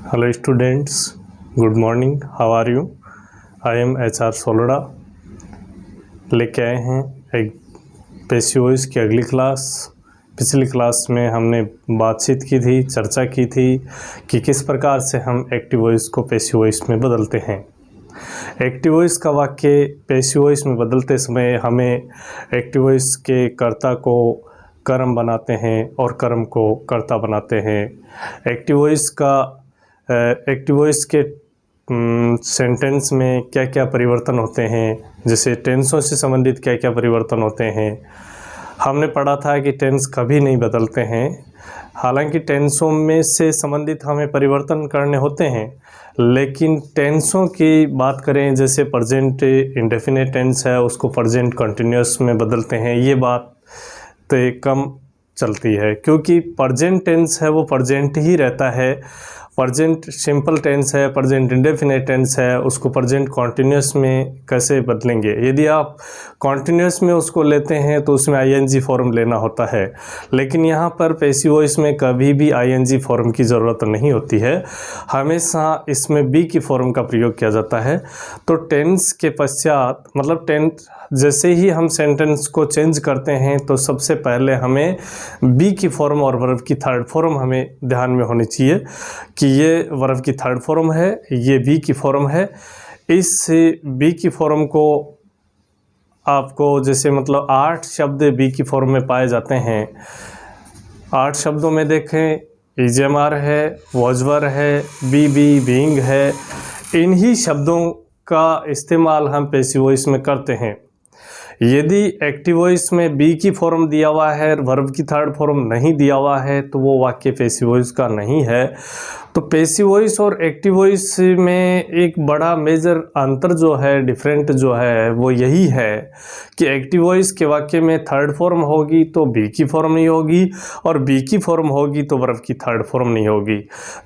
Hello students, good morning. How are you? I am HR Solda लेके आए हैं एक पेशियोइस की अगली क्लास। पिछली क्लास में हमने बातचीत की थी, चर्चा की थी कि किस प्रकार से हम एक्टिव वॉइस को पैसिव वॉइस में बदलते हैं। एक्टिव वॉइस का वाक्य पैसिव वॉइस में बदलते समय हमें एक्टिव वॉइस के कर्ता को कर्म बनाते हैं और कर्म को कर्ता बनाते हैं। एक्टिव वॉइस के सेंटेंस में क्या क्या परिवर्तन होते हैं, जैसे टेंसों से संबंधित क्या क्या परिवर्तन होते हैं। हमने पढ़ा था कि टेंस कभी नहीं बदलते हैं, हालांकि टेंसों में से संबंधित हमें परिवर्तन करने होते हैं, लेकिन टेंसों की बात करें जैसे प्रेजेंट इंडेफिनिट टेंस है उसको प्रेजेंट कंटिन्यूअस में बदलते हैं, ये बात तो कम चलती है क्योंकि प्रेजेंट टेंस है वो प्रेजेंट ही रहता है। प्रेजेंट सिंपल टेंस है, प्रेजेंट इंडेफिनिट टेंस है, उसको प्रेजेंट कॉन्टिन्यूस में कैसे बदलेंगे। यदि आप कॉन्टिन्यूस में उसको लेते हैं तो उसमें आईएनजी फॉर्म लेना होता है, लेकिन यहाँ पर पैसिव वॉइस में कभी भी आईएनजी फॉर्म की ज़रूरत नहीं होती है, हमेशा इसमें बी की फॉर्म का प्रयोग किया जाता है। तो टेंस के पश्चात मतलब टेंस जैसे ही हम सेंटेंस को चेंज करते हैं तो सबसे पहले हमें बी की फॉर्म और वर्ब की थर्ड फॉर्म हमें ध्यान में होनी चाहिए कि ये वर्ब की थर्ड फॉर्म है, ये बी की फॉर्म है। इस बी की फॉर्म को आपको जैसे मतलब 8 शब्द बी की फॉर्म में पाए जाते हैं। 8 शब्दों में देखें इजेमार है, वॉजवर है, बीइंग है। इन्हीं शब्दों का इस्तेमाल हम पैसिव वॉइस में करते हैं। यदि एक्टिव वॉइस में बी की फॉर्म दिया हुआ है, वर्ब की थर्ड फॉर्म नहीं दिया हुआ है, तो वो वाक्य पैसिव वॉइस का नहीं है। तो पैसिव वॉइस और एक्टिव वॉइस में एक बड़ा मेजर अंतर जो है, डिफरेंट जो है, वो यही है कि एक्टिव वॉइस के वाक्य में थर्ड फॉर्म होगी तो बी की फॉर्म नहीं होगी, और बी की फॉर्म होगी तो वर्ब की थर्ड फॉर्म नहीं होगी।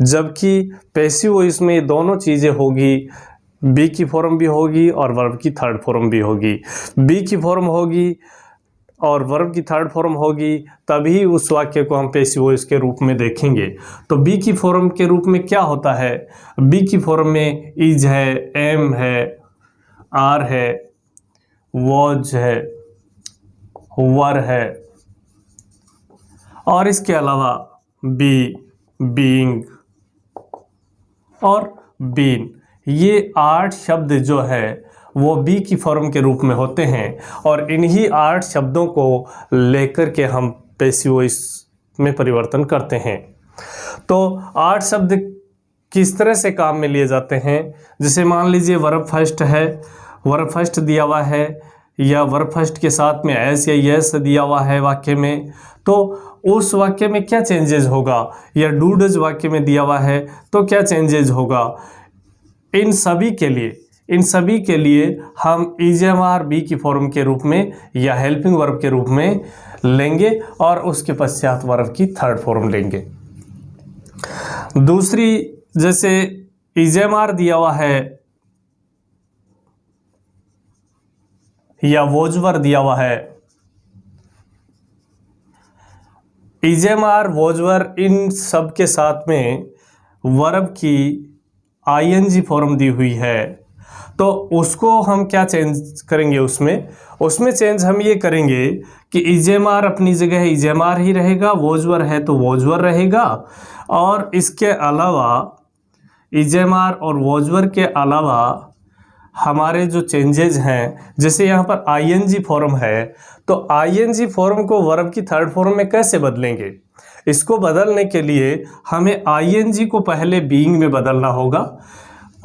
जबकि पैसिव वॉइस में दोनों चीज़ें होगी, बी की फॉर्म भी होगी और वर्ब की थर्ड फॉर्म भी होगी। बी की फॉर्म होगी और वर्ब की थर्ड फॉर्म होगी तभी उस वाक्य को हम पैसिव वॉइस के रूप में देखेंगे। तो बी की फॉर्म के रूप में क्या होता है, बी की फॉर्म में इज है, एम है, आर है, वॉज है, वर है, और इसके अलावा बीइंग और बीन, ये 8 शब्द जो है वो बी की फॉर्म के रूप में होते हैं, और इन्हीं 8 शब्दों को लेकर के हम पैसिव वॉइस में परिवर्तन करते हैं। तो 8 शब्द किस तरह से काम में लिए जाते हैं, जैसे मान लीजिए वर्ब फर्स्ट है, वर्ब फर्स्ट दिया हुआ है या वर्ब फर्स्ट के साथ में एस या यस दिया हुआ है वाक्य में, तो उस वाक्य में क्या चेंजेस होगा, या डू डज वाक्य में दिया हुआ है तो क्या चेंजेस होगा। इन सभी के लिए हम इजेमार बी की फॉर्म के रूप में या हेल्पिंग वर्ब के रूप में लेंगे और उसके पश्चात वर्ब की थर्ड फॉर्म लेंगे। दूसरी, जैसे इजेमार दिया हुआ है या वोजवर दिया हुआ है, इजेमार वोजवर इन सब के साथ में वर्ब की आईएनजी फॉर्म दी हुई है, तो उसको हम क्या चेंज करेंगे, उसमें चेंज हम ये करेंगे कि इजेमार अपनी जगह इजेमार ही रहेगा, वोजवर है तो वोजवर रहेगा, और इसके अलावा इजेमार और वोजवर के अलावा हमारे जो चेंजेज हैं, जैसे यहाँ पर आईएनजी फॉर्म है तो आईएनजी फॉर्म को वर्ब की थर्ड फॉर्म में कैसे बदलेंगे। इसको बदलने के लिए हमें आईएनजी को पहले बीइंग में बदलना होगा,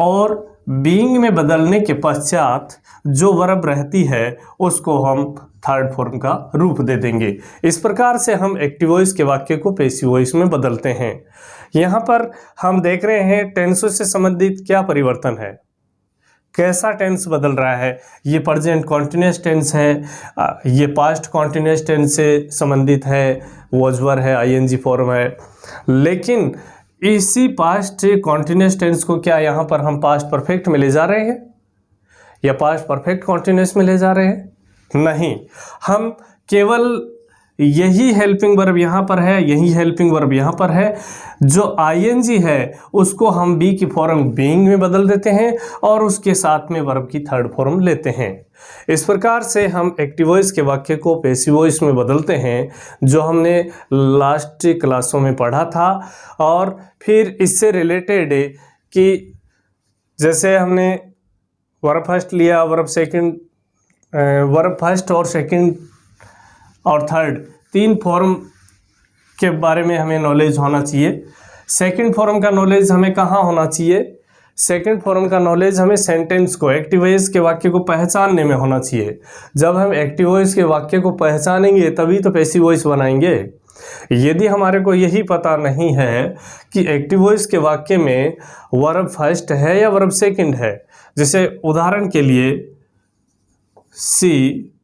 और बीइंग में बदलने के पश्चात जो वर्ब रहती है उसको हम थर्ड फॉर्म का रूप दे देंगे। इस प्रकार से हम एक्टिव वॉइस के वाक्य को पैसिव वॉइस में बदलते हैं। यहाँ पर हम देख रहे हैं टेंसों से संबंधित क्या परिवर्तन है, कैसा टेंस बदल रहा है। ये प्रेजेंट कॉन्टिन्यूअस टेंस है, ये पास्ट कॉन्टिन्यूअस टेंस से संबंधित है, वॉजवर है, आईएनजी फॉर्म है। लेकिन इसी पास्ट कॉन्टिन्यूअस टेंस को क्या यहाँ पर हम पास्ट परफेक्ट में ले जा रहे हैं या पास्ट परफेक्ट कॉन्टिन्यूअस में ले जा रहे हैं? नहीं, हम केवल यही हेल्पिंग वर्ब यहाँ पर है, यही हेल्पिंग वर्ब यहाँ पर है। जो आईएनजी है उसको हम बी की फॉर्म बीइंग में बदल देते हैं और उसके साथ में वर्ब की थर्ड फॉर्म लेते हैं। इस प्रकार से हम एक्टिव वॉइस के वाक्य को पैसिव वॉइस में बदलते हैं, जो हमने लास्ट क्लासों में पढ़ा था। और फिर इससे रिलेटेड कि जैसे हमने वर्ब फर्स्ट लिया, वर्ब सेकंड, वर्ब फर्स्ट और सेकंड और थर्ड, तीन फॉर्म के बारे में हमें नॉलेज होना चाहिए। सेकंड फॉर्म का नॉलेज हमें कहाँ होना चाहिए? सेकंड फॉर्म का नॉलेज हमें सेंटेंस को, एक्टिव वॉइस के वाक्य को पहचानने में होना चाहिए। जब हम एक्टिव वॉइस के वाक्य को पहचानेंगे तभी तो पैसिव वॉइस बनाएंगे। यदि हमारे को यही पता नहीं है कि एक्टिव वॉइस के वाक्य में वर्ब फर्स्ट है या वर्ब सेकंड है, जैसे उदाहरण के लिए सी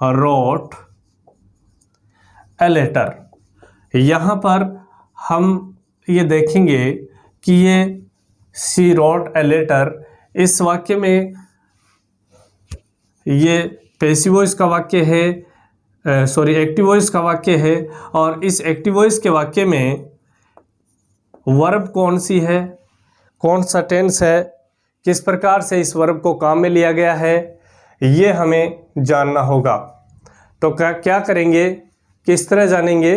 रोट ए लेटर, यहाँ पर हम ये देखेंगे कि ये सी रोट ए लेटर, इस वाक्य में ये पैसिव वॉइस का वाक्य है, एक्टिव वॉइस का वाक्य है। और इस एक्टिव वॉइस के वाक्य में वर्ब कौन सी है, कौन सा टेंस है, किस प्रकार से इस वर्ब को काम में लिया गया है, ये हमें जानना होगा। तो क्या करेंगे, किस तरह जानेंगे?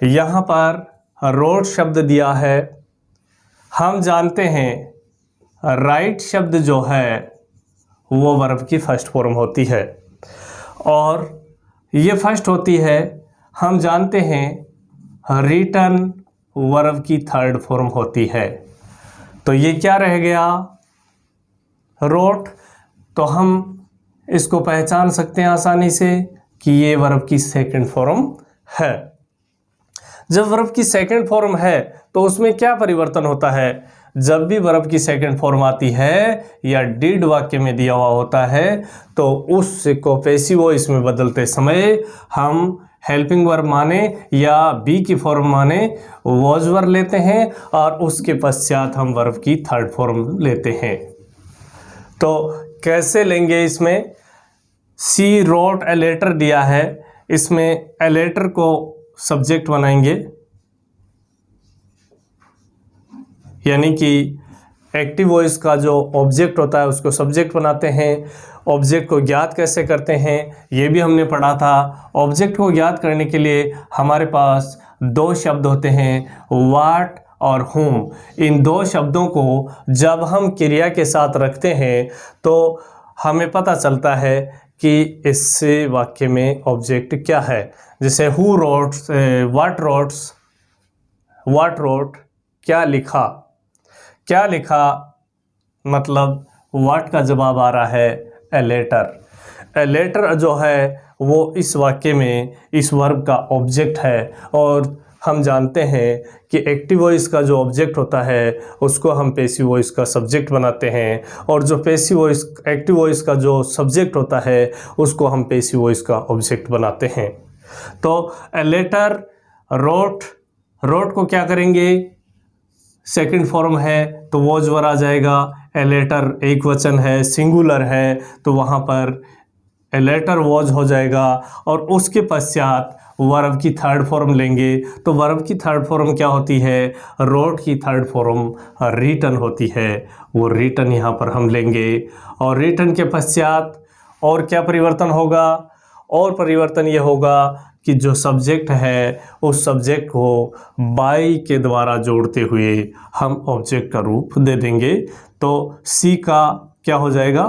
यहाँ पर रोट शब्द दिया है, हम जानते हैं राइट शब्द जो है वो वर्ब की फर्स्ट फॉर्म होती है और ये फर्स्ट होती है। हम जानते हैं रिटन वर्ब की थर्ड फॉर्म होती है। तो ये क्या रह गया? रोट। तो हम इसको पहचान सकते हैं आसानी से कि ये वर्ब की सेकंड फॉर्म है। जब वर्ब की सेकंड फॉर्म है तो उसमें क्या परिवर्तन होता है? जब भी वर्ब की सेकंड फॉर्म आती है या डिड वाक्य में दिया हुआ होता है तो उसको पैसिव वॉइस में बदलते समय हम हेल्पिंग वर्ब माने या बी की फॉर्म माने वॉज वर्ब लेते हैं और उसके पश्चात हम वर्ब की थर्ड फॉर्म लेते हैं। तो कैसे लेंगे? इसमें सी रोट ए लेटर दिया है, इसमें ए लेटर को सब्जेक्ट बनाएंगे, यानी कि एक्टिव वॉइस का जो ऑब्जेक्ट होता है उसको सब्जेक्ट बनाते हैं। ऑब्जेक्ट को ज्ञात कैसे करते हैं ये भी हमने पढ़ा था। ऑब्जेक्ट को ज्ञात करने के लिए हमारे पास दो शब्द होते हैं, वाट और हुम। इन दो शब्दों को जब हम क्रिया के साथ रखते हैं तो हमें पता चलता है कि इस वाक्य में ऑब्जेक्ट क्या है। जैसे हु रोट्स, व्हाट रोट्स, व्हाट रोट, क्या लिखा। क्या लिखा मतलब व्हाट का जवाब आ रहा है ए लेटर। ए लेटर जो है वो इस वाक्य में इस वर्ब का ऑब्जेक्ट है और हम जानते हैं कि एक्टिव वॉइस का जो ऑब्जेक्ट होता है उसको हम पैसिव वॉइस का सब्जेक्ट बनाते हैं और जो पैसिव वॉइस, एक्टिव वॉइस का जो सब्जेक्ट होता है उसको हम पैसिव वॉइस का ऑब्जेक्ट बनाते हैं। तो ए लेटर रोट, रोट को क्या करेंगे? सेकंड फॉर्म है तो वॉज वर्ब आ जाएगा। ए लेटर एक वचन है, सिंगुलर है, तो वहाँ पर ए लेटर वॉज हो जाएगा और उसके पश्चात वर्ब की थर्ड फॉर्म लेंगे। तो वर्ब की थर्ड फॉर्म क्या होती है? रोट की थर्ड फॉर्म रिटन होती है, वो रिटन यहाँ पर हम लेंगे। और रिटन के पश्चात और क्या परिवर्तन होगा? और परिवर्तन ये होगा कि जो सब्जेक्ट है उस सब्जेक्ट को बाई के द्वारा जोड़ते हुए हम ऑब्जेक्ट का रूप दे देंगे। तो सी का क्या हो जाएगा?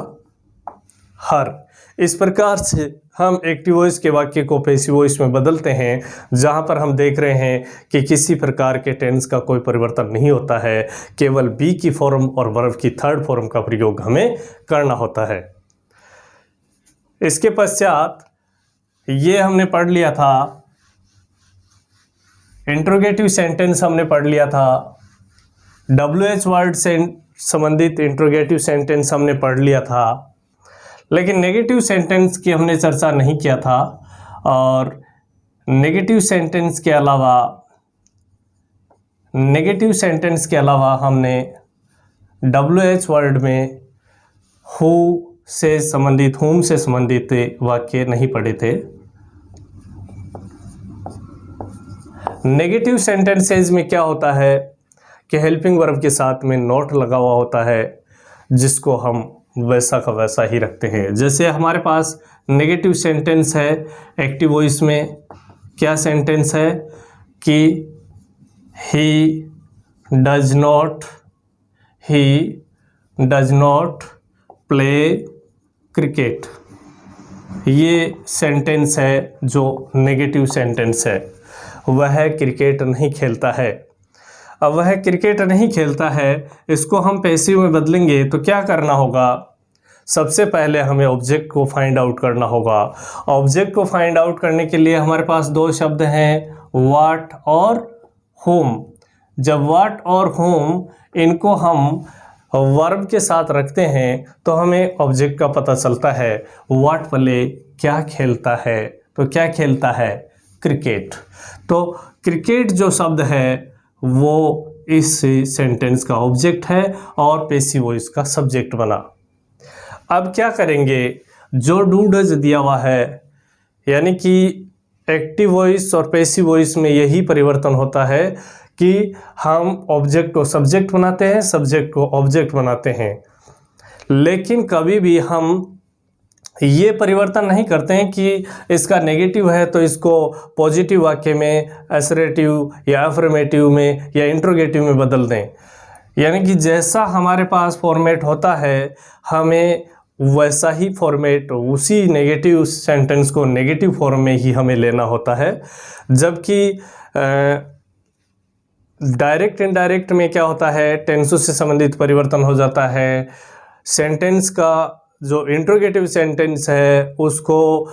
हर। इस प्रकार से हम एक्टिव वॉइस के वाक्य को पैसिव वॉइस में बदलते हैं, जहां पर हम देख रहे हैं कि किसी प्रकार के टेंस का कोई परिवर्तन नहीं होता है, केवल बी की फॉर्म और वर्ब की थर्ड फॉर्म का प्रयोग हमें करना होता है। इसके पश्चात ये हमने पढ़ लिया था, इंट्रोगेटिव सेंटेंस हमने पढ़ लिया था, WH वर्ड से संबंधित इंट्रोगेटिव सेंटेंस हमने पढ़ लिया था, लेकिन नेगेटिव सेंटेंस की हमने चर्चा नहीं किया था। और नेगेटिव सेंटेंस के अलावा हमने WH वर्ड में हु, से संबंधित, whom से संबंधित वाक्य नहीं पढ़े थे। नेगेटिव सेंटेंसेज में क्या होता है कि हेल्पिंग वर्ब के साथ में नॉट लगा हुआ होता है, जिसको हम वैसा का वैसा ही रखते हैं। जैसे हमारे पास नेगेटिव सेंटेंस है एक्टिव वॉइस में, क्या सेंटेंस है कि he does not play cricket. ये सेंटेंस है जो नेगेटिव सेंटेंस है, वह क्रिकेट नहीं खेलता है। अब वह क्रिकेट नहीं खेलता है, इसको हम पैसिव में बदलेंगे तो क्या करना होगा? सबसे पहले हमें ऑब्जेक्ट को फाइंड आउट करना होगा। ऑब्जेक्ट को फाइंड आउट करने के लिए हमारे पास दो शब्द हैं, व्हाट और होम। जब व्हाट और होम इनको हम वर्ब के साथ रखते हैं तो हमें ऑब्जेक्ट का पता चलता है। व्हाट प्ले क्या खेलता है, तो क्या खेलता है? क्रिकेट। तो क्रिकेट जो शब्द है वो इस सेंटेंस का ऑब्जेक्ट है और पैसिव वॉइस का सब्जेक्ट बना। अब क्या करेंगे? जो डू डज दिया हुआ है, यानी कि एक्टिव वॉइस और पैसिव वॉइस में यही परिवर्तन होता है कि हम ऑब्जेक्ट को सब्जेक्ट बनाते हैं, सब्जेक्ट को ऑब्जेक्ट बनाते हैं। लेकिन कभी भी हम ये परिवर्तन नहीं करते हैं कि इसका नेगेटिव है तो इसको पॉजिटिव वाक्य में, असर्टिव या अफर्मेटिव में या इंट्रोगेटिव में बदल दें। यानी कि जैसा हमारे पास फॉर्मेट होता है, हमें वैसा ही फॉर्मेट, उसी नेगेटिव सेंटेंस को नेगेटिव फॉर्म में ही हमें लेना होता है। जबकि डायरेक्ट इनडायरेक्ट में क्या होता है, टेंसों से संबंधित परिवर्तन हो जाता है। सेंटेंस का जो इंट्रोगेटिव सेंटेंस है उसको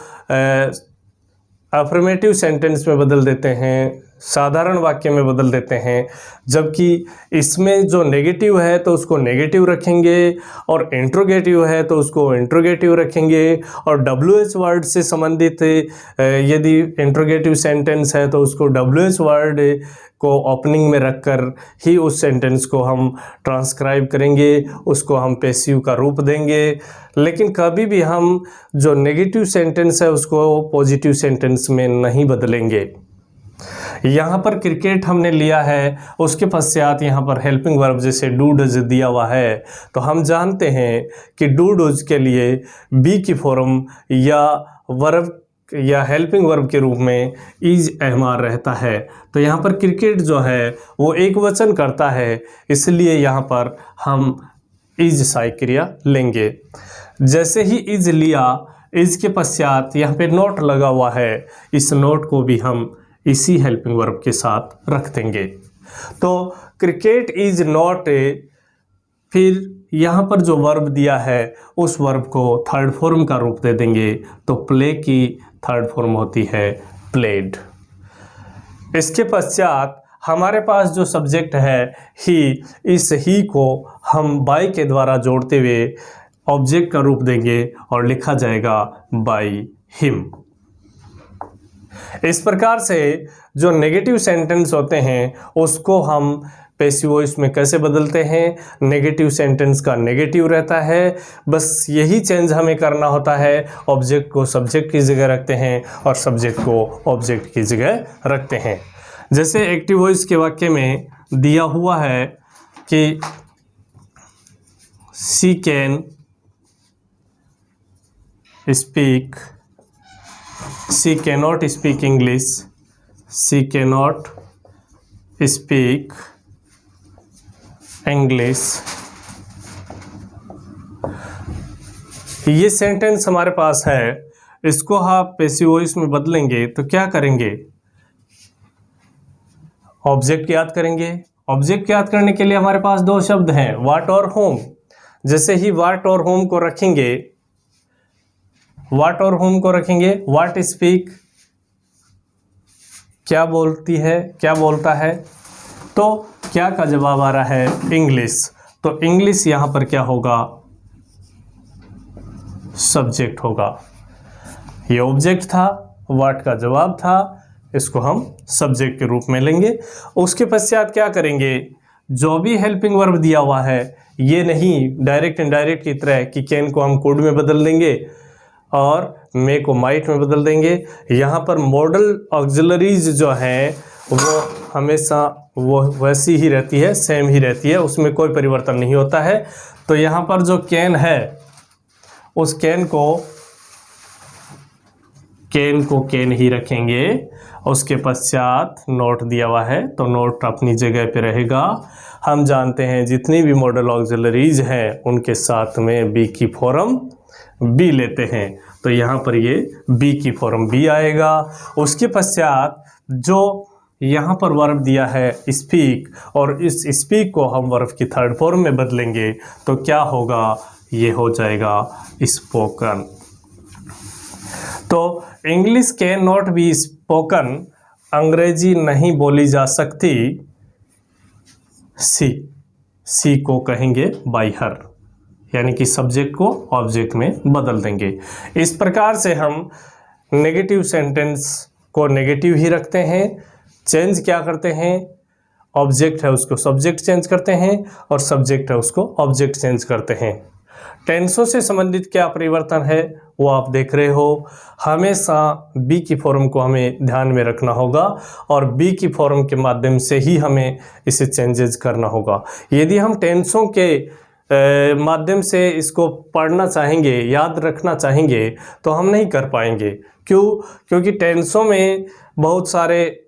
अफर्मेटिव सेंटेंस में बदल देते हैं, साधारण वाक्य में बदल देते हैं। जबकि इसमें जो नेगेटिव है तो उसको नेगेटिव रखेंगे और इंट्रोगेटिव है तो उसको इंट्रोगेटिव रखेंगे। और WH वर्ड से संबंधित यदि इंट्रोगेटिव सेंटेंस है तो उसको WH वर्ड को ओपनिंग में रखकर ही उस सेंटेंस को हम ट्रांसक्राइब करेंगे, उसको हम पैसिव का रूप देंगे। लेकिन कभी भी हम जो नेगेटिव सेंटेंस है उसको पॉजिटिव सेंटेंस में नहीं बदलेंगे। यहाँ पर क्रिकेट हमने लिया है, उसके पश्चात यहाँ पर हेल्पिंग वर्ब जैसे डू डज दिया हुआ है, तो हम जानते हैं कि डू डज के लिए बी की फॉर्म या वर्ब या हेल्पिंग वर्ब के रूप में इज एमआर रहता है। तो यहाँ पर क्रिकेट जो है वो एक वचन करता है, इसलिए यहाँ पर हम इज सहायक क्रिया लेंगे। जैसे ही इज लिया, इज के पश्चात यहाँ पे नोट लगा हुआ है, इस नोट को भी हम इसी हेल्पिंग वर्ब के साथ रख देंगे। तो क्रिकेट इज नॉट ए, फिर यहाँ पर जो वर्ब दिया है उस वर्ब को थर्ड फॉर्म का रूप दे देंगे, तो प्ले की थर्ड फॉर्म होती है प्लेड। इसके पश्चात हमारे पास जो सब्जेक्ट है ही, इस ही को हम बाय के द्वारा जोड़ते हुए ऑब्जेक्ट का रूप देंगे और लिखा जाएगा बाय हिम। इस प्रकार से जो नेगेटिव सेंटेंस होते हैं उसको हम पैसिव वॉइस में कैसे बदलते हैं? नेगेटिव सेंटेंस का नेगेटिव रहता है, बस यही चेंज हमें करना होता है। ऑब्जेक्ट को सब्जेक्ट की जगह रखते हैं और सब्जेक्ट को ऑब्जेक्ट की जगह रखते हैं। जैसे एक्टिव वॉइस के वाक्य में दिया हुआ है कि she can speak, she cannot speak English, she cannot speak English. ये सेंटेंस हमारे पास है, इसको आप पैसिव वॉइस में बदलेंगे तो क्या करेंगे? ऑब्जेक्ट याद करेंगे। ऑब्जेक्ट याद करने के लिए हमारे पास दो शब्द हैं, व्हाट और होम। जैसे ही व्हाट और होम को रखेंगे, व्हाट और होम को रखेंगे, व्हाट स्पीक क्या बोलती है, क्या बोलता है, तो क्या का जवाब आ रहा है इंग्लिश। तो इंग्लिश यहाँ पर क्या होगा? सब्जेक्ट होगा। ये ऑब्जेक्ट था, व्हाट का जवाब था, इसको हम सब्जेक्ट के रूप में लेंगे। उसके पश्चात क्या करेंगे? जो भी हेल्पिंग वर्ब दिया हुआ है, ये नहीं डायरेक्ट इनडायरेक्ट की तरह कि कैन को हम कुड में बदल देंगे और मे को माइट में बदल देंगे। यहाँ पर मॉडल ऑक्सिलरीज जो हैं वो हमेशा वो वैसी ही रहती है, सेम ही रहती है, उसमें कोई परिवर्तन नहीं होता है। तो यहाँ पर जो कैन है उस कैन को कैन ही रखेंगे। उसके पश्चात नोट दिया हुआ है तो नोट अपनी जगह पे रहेगा। हम जानते हैं जितनी भी मॉडल ऑक्सिलरीज हैं उनके साथ में बी की फॉर्म बी लेते हैं, तो यहाँ पर ये बी की फॉर्म बी आएगा। उसके पश्चात जो यहाँ पर वर्ब दिया है स्पीक, और इस स्पीक को हम वर्ब की थर्ड फॉर्म में बदलेंगे तो क्या होगा, ये हो जाएगा स्पोकन। तो English can not be spoken, अंग्रेजी नहीं बोली जा सकती। सी को कहेंगे बाय हर, यानी कि सब्जेक्ट को ऑब्जेक्ट में बदल देंगे। इस प्रकार से हम नेगेटिव सेंटेंस को नेगेटिव ही रखते हैं। चेंज क्या करते हैं, ऑब्जेक्ट है उसको सब्जेक्ट चेंज करते हैं और सब्जेक्ट है उसको ऑब्जेक्ट चेंज करते हैं। टेंसों से संबंधित क्या परिवर्तन है वो आप देख रहे हो। हमेशा बी की फॉर्म को हमें ध्यान में रखना होगा और बी की फॉर्म के माध्यम से ही हमें इसे चेंजेस करना होगा। यदि हम टेंसों के माध्यम से इसको पढ़ना चाहेंगे, याद रखना चाहेंगे तो हम नहीं कर पाएंगे। क्यों? क्योंकि टेंसों में बहुत सारे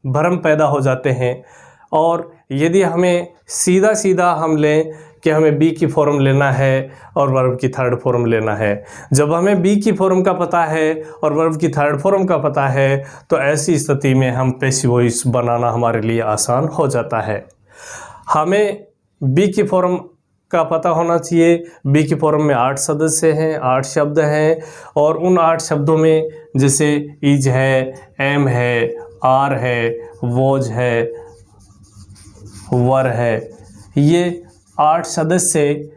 भ्रम पैदा हो जाते हैं, और यदि हमें सीधा सीधा हम लें कि हमें बी की फॉर्म लेना है और वर्ब की थर्ड फॉर्म लेना है, जब हमें बी की फॉर्म का पता है और वर्ब की थर्ड फॉर्म का पता है तो ऐसी स्थिति में हम पैसिव वॉइस बनाना हमारे लिए आसान हो जाता है। हमें बी की फॉर्म का पता होना चाहिए। बी की फॉर्म में 8 सदस्य हैं, 8 शब्द हैं, और उन 8 शब्दों में जैसे इज है, एम है, आर है, वॉज है, वर है, ये 8 सदस्य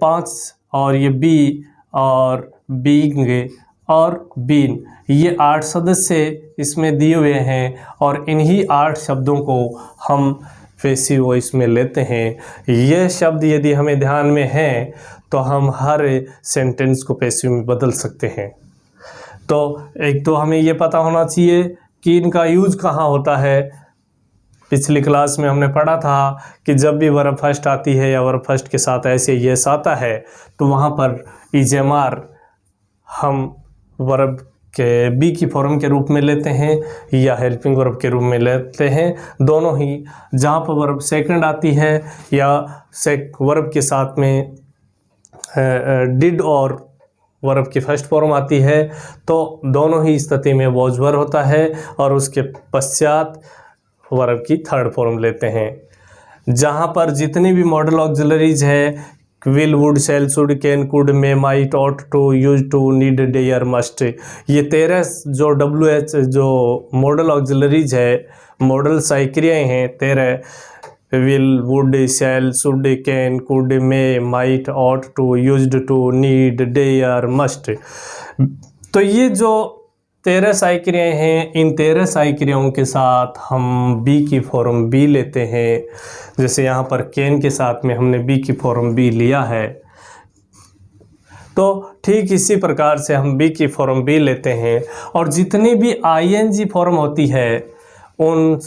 5, और ये बी और बीइंग और बीन, ये 8 सदस्य इसमें दिए हुए हैं, और इन्हीं 8 शब्दों को हम पैसिव वॉइस में लेते हैं। ये शब्द यदि हमें ध्यान में हैं तो हम हर सेंटेंस को पैसिव में बदल सकते हैं। तो एक तो हमें ये पता होना चाहिए कि इनका यूज कहाँ होता है। पिछली क्लास में हमने पढ़ा था कि जब भी वर्ब फर्स्ट आती है या वर्ब फर्स्ट के साथ ऐसे यस आता है तो वहाँ पर इजेमार हम वर्ब के बी की फॉर्म के रूप में लेते हैं या हेल्पिंग वर्ब के रूप में लेते हैं, दोनों ही। जहाँ पर वर्ब सेकंड आती है या वर्ब के साथ में डिड और वर्ब की फर्स्ट फॉर्म आती है तो दोनों ही स्थिति में वॉज वर्ब होता है, और उसके पश्चात वर्ब की थर्ड फॉर्म लेते हैं। जहाँ पर जितनी भी मॉडल ऑक्सिलरीज है, will, would, shall, should, can, could, may, might, ought to, use to, need, dare, must, ये 13 जो WH जो मॉडल ऑक्सिलरीज है, मॉडल साइक्रियाएँ हैं 13, will, would, shall, should, can, could, may, might, ought to, used to, need, dare, must. तो ये जो 13 साइक्रियाएँ हैं, इन 13 साइक्रियाओं के साथ हम बी की फॉर्म बी लेते हैं। जैसे यहाँ पर कैन के साथ में हमने बी की फॉर्म बी लिया है, तो ठीक इसी प्रकार से हम बी की फॉर्म बी लेते हैं। और जितनी भी ING फॉर्म होती है उन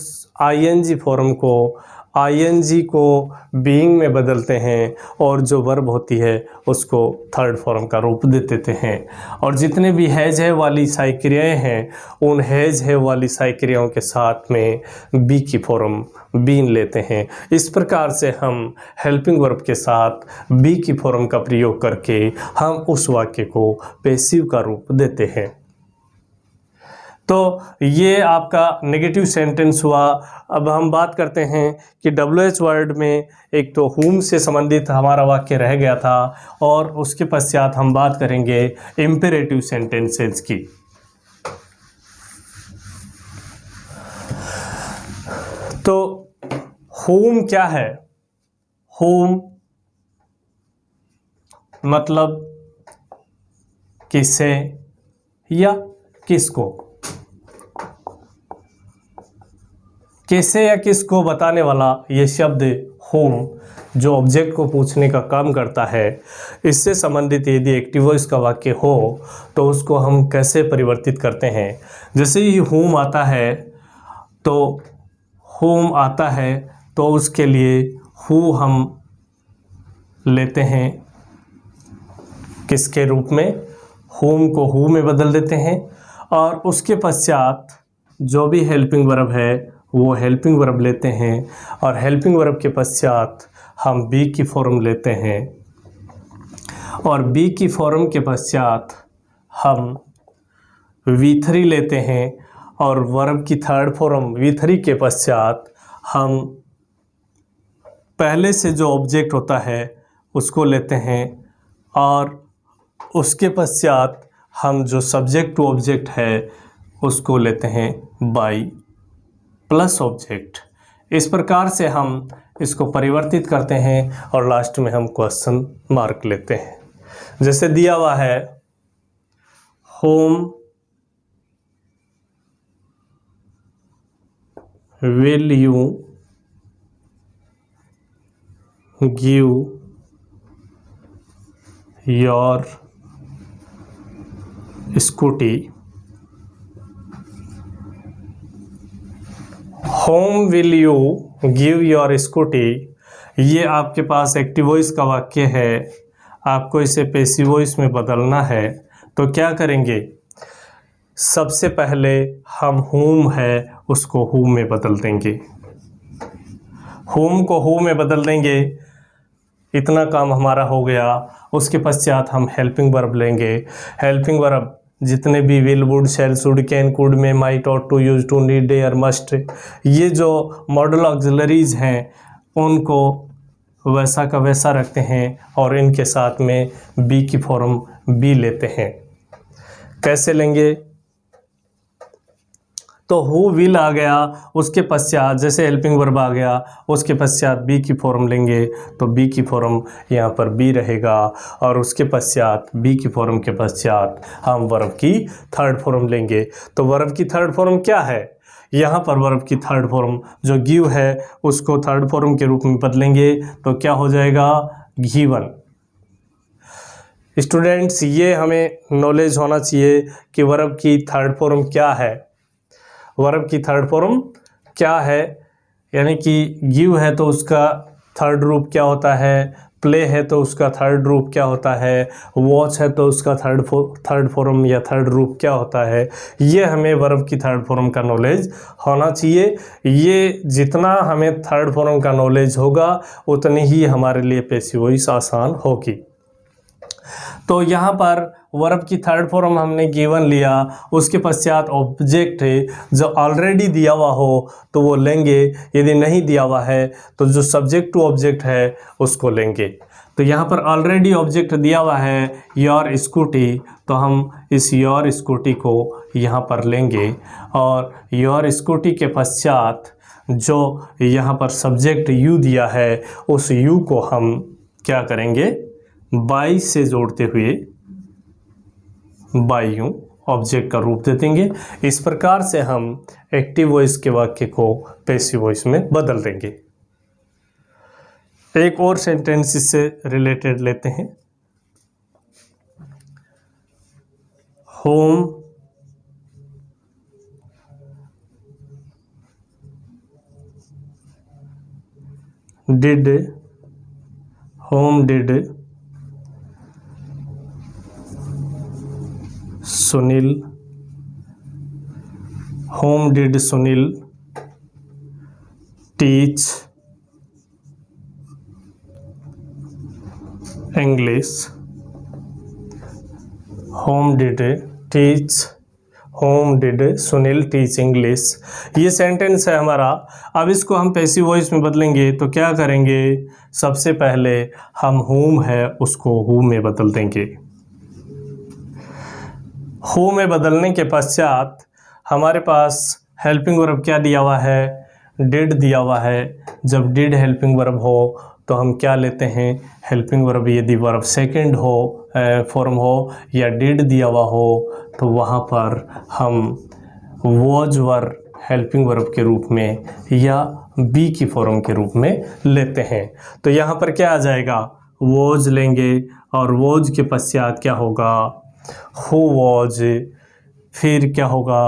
ING फॉर्म को ING को बीइंग में बदलते हैं, और जो वर्ब होती है उसको थर्ड फॉर्म का रूप दे देते हैं। और जितने भी हैज है वाली साइक्रियाएँ हैं उन हैज है वाली साइक्रियाओं के साथ में बी की फॉर्म बीन लेते हैं। इस प्रकार से हम हेल्पिंग वर्ब के साथ बी की फॉर्म का प्रयोग करके हम उस वाक्य को पैसिव का रूप देते हैं। तो ये आपका नेगेटिव सेंटेंस हुआ। अब हम बात करते हैं कि WH वर्ड में एक तो हुम से संबंधित हमारा वाक्य रह गया था, और उसके पश्चात हम बात करेंगे इम्पेरेटिव सेंटेंसेस की। तो हुम क्या है? हुम मतलब किसे या किसको। कैसे या किसको बताने वाला ये शब्द होम जो ऑब्जेक्ट को पूछने का काम करता है, इससे संबंधित यदि एक्टिव वॉइस का वाक्य हो तो उसको हम कैसे परिवर्तित करते हैं। जैसे ही होम आता है तो उसके लिए हु हम लेते हैं किसके रूप में, होम को हु में बदल देते हैं और उसके पश्चात जो भी हेल्पिंग वर्ब है वो हेल्पिंग वर्ब लेते हैं और हेल्पिंग वर्ब के पश्चात हम बी की फॉर्म लेते हैं और बी की फॉर्म के पश्चात हम V3 लेते हैं और वर्ब की थर्ड फॉर्म V3 के पश्चात हम पहले से जो ऑब्जेक्ट होता है उसको लेते हैं और उसके पश्चात हम जो सब्जेक्ट टू ऑब्जेक्ट है उसको लेते हैं बाई प्लस ऑब्जेक्ट। इस प्रकार से हम इसको परिवर्तित करते हैं और लास्ट में हम क्वेश्चन मार्क लेते हैं। जैसे दिया हुआ है home will you give your scooty, whom will you give your scooty, ये आपके पास एक्टिव वॉइस का वाक्य है, आपको इसे पैसिव वॉइस में बदलना है। तो क्या करेंगे, सबसे पहले हम whom है उसको who में बदल देंगे, whom को who में बदल देंगे, इतना काम हमारा हो गया। उसके पश्चात हम हेल्पिंग वर्ब लेंगे। हेल्पिंग वर्ब जितने भी will, would, shall, should, can, could, may, might, ought, to, use, to, need, dare, must, ये जो मॉडल ऑक्सिलरीज हैं उनको वैसा का वैसा रखते हैं और इनके साथ में बी की फॉर्म बी लेते हैं। कैसे लेंगे, तो हु विल आ गया, उसके पश्चात जैसे हेल्पिंग वर्ब आ गया उसके पश्चात बी की फॉर्म लेंगे तो बी की फॉर्म यहाँ पर बी रहेगा और उसके पश्चात बी की फॉर्म के पश्चात हम वर्ब की थर्ड फॉर्म लेंगे। तो वर्ब की थर्ड फॉर्म क्या है, यहाँ पर वर्ब की थर्ड फॉर्म जो गिव है उसको थर्ड फॉर्म के रूप में बदलेंगे तो क्या हो जाएगा, गिवन। स्टूडेंट्स, ये हमें नॉलेज होना चाहिए कि वर्ब की थर्ड फॉर्म क्या है। वर्ब की थर्ड फॉर्म क्या है, यानी कि गिव है तो उसका थर्ड रूप क्या होता है, प्ले है तो उसका थर्ड रूप क्या होता है, वॉच है तो उसका थर्ड फॉर्म या थर्ड रूप क्या होता है। ये हमें वर्ब की थर्ड फॉर्म का नॉलेज होना चाहिए। ये जितना हमें थर्ड फॉर्म का नॉलेज होगा उतनी ही हमारे लिए पैसिव वॉइस आसान होगी। तो यहाँ पर वर्ब की थर्ड फॉर्म हमने गिवन लिया, उसके पश्चात ऑब्जेक्ट है जो ऑलरेडी दिया हुआ हो तो वो लेंगे, यदि नहीं दिया हुआ है तो जो सब्जेक्ट टू ऑब्जेक्ट है उसको लेंगे। तो यहाँ पर ऑलरेडी ऑब्जेक्ट दिया हुआ है योर स्कूटी, तो हम इस योर स्कूटी को यहाँ पर लेंगे और योर स्कूटी के पश्चात जो यहाँ पर सब्जेक्ट यू दिया है उस यू को हम क्या करेंगे, बाई से जोड़ते हुए बाई यू ऑब्जेक्ट का रूप दे देंगे। इस प्रकार से हम एक्टिव वॉइस के वाक्य को पैसिव वॉइस में बदल देंगे। एक और सेंटेंस इससे रिलेटेड लेते हैं। Home did Sunil teach English, home did Sunil teach English. ये सेंटेंस है हमारा। अब इसको हम पैसिव वॉइस में बदलेंगे तो क्या करेंगे, सबसे पहले हम होम है उसको हु में बदल देंगे। हु में बदलने के पश्चात हमारे पास हेल्पिंग वर्ब क्या दिया हुआ है, डिड दिया हुआ है। जब डिड हेल्पिंग वर्ब हो तो हम क्या लेते हैं, हेल्पिंग वर्ब यदि वर्ब सेकंड हो फॉर्म हो या डिड दिया हुआ हो तो वहाँ पर हम वॉज वर हेल्पिंग वर्ब के रूप में या बी की फॉर्म के रूप में लेते हैं। तो यहाँ पर क्या आ जाएगा, वॉज लेंगे और वॉज के पश्चात क्या होगा, हु वॉज, फिर क्या होगा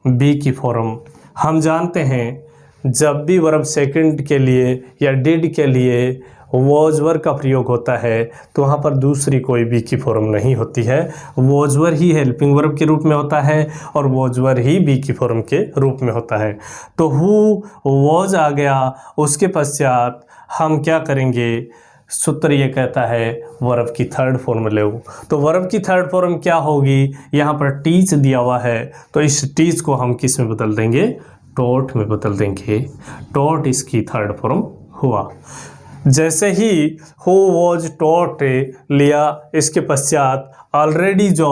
बी की फॉर्म। हम जानते हैं जब भी वर्ब सेकंड के लिए या डिड के लिए वॉज वर का प्रयोग होता है तो वहाँ पर दूसरी कोई बी की फॉर्म नहीं होती है, was were he helping verb के रूप में होता है और वॉज वर ही बी की फॉर्म के रूप में होता है। तो हु वॉज आ गया, उसके पश्चात हम क्या करेंगे, सूत्र ये कहता है वर्ब की थर्ड फॉर्म लो। तो वर्ब की थर्ड फॉर्म क्या होगी, यहाँ पर टीच दिया हुआ है तो इस टीच को हम किस में बदल देंगे, टॉट में बदल देंगे। टॉट इसकी थर्ड फॉर्म हुआ। जैसे ही हु वॉज टॉट लिया, इसके पश्चात ऑलरेडी जो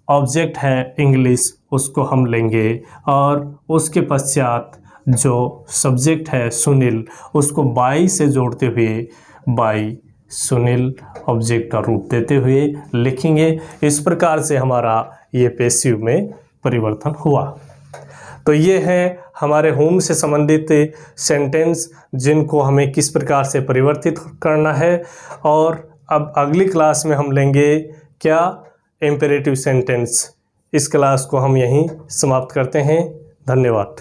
ऑब्जेक्ट है इंग्लिश उसको हम लेंगे और उसके पश्चात जो सब्जेक्ट है सुनील उसको बाई से जोड़ते हुए बाई सुनील ऑब्जेक्ट का रूप देते हुए लिखेंगे। इस प्रकार से हमारा ये पैसिव में परिवर्तन हुआ। तो ये है हमारे होम से संबंधित सेंटेंस जिनको हमें किस प्रकार से परिवर्तित करना है। और अब अगली क्लास में हम लेंगे क्या, इम्पेरेटिव सेंटेंस। इस क्लास को हम यहीं समाप्त करते हैं। धन्यवाद।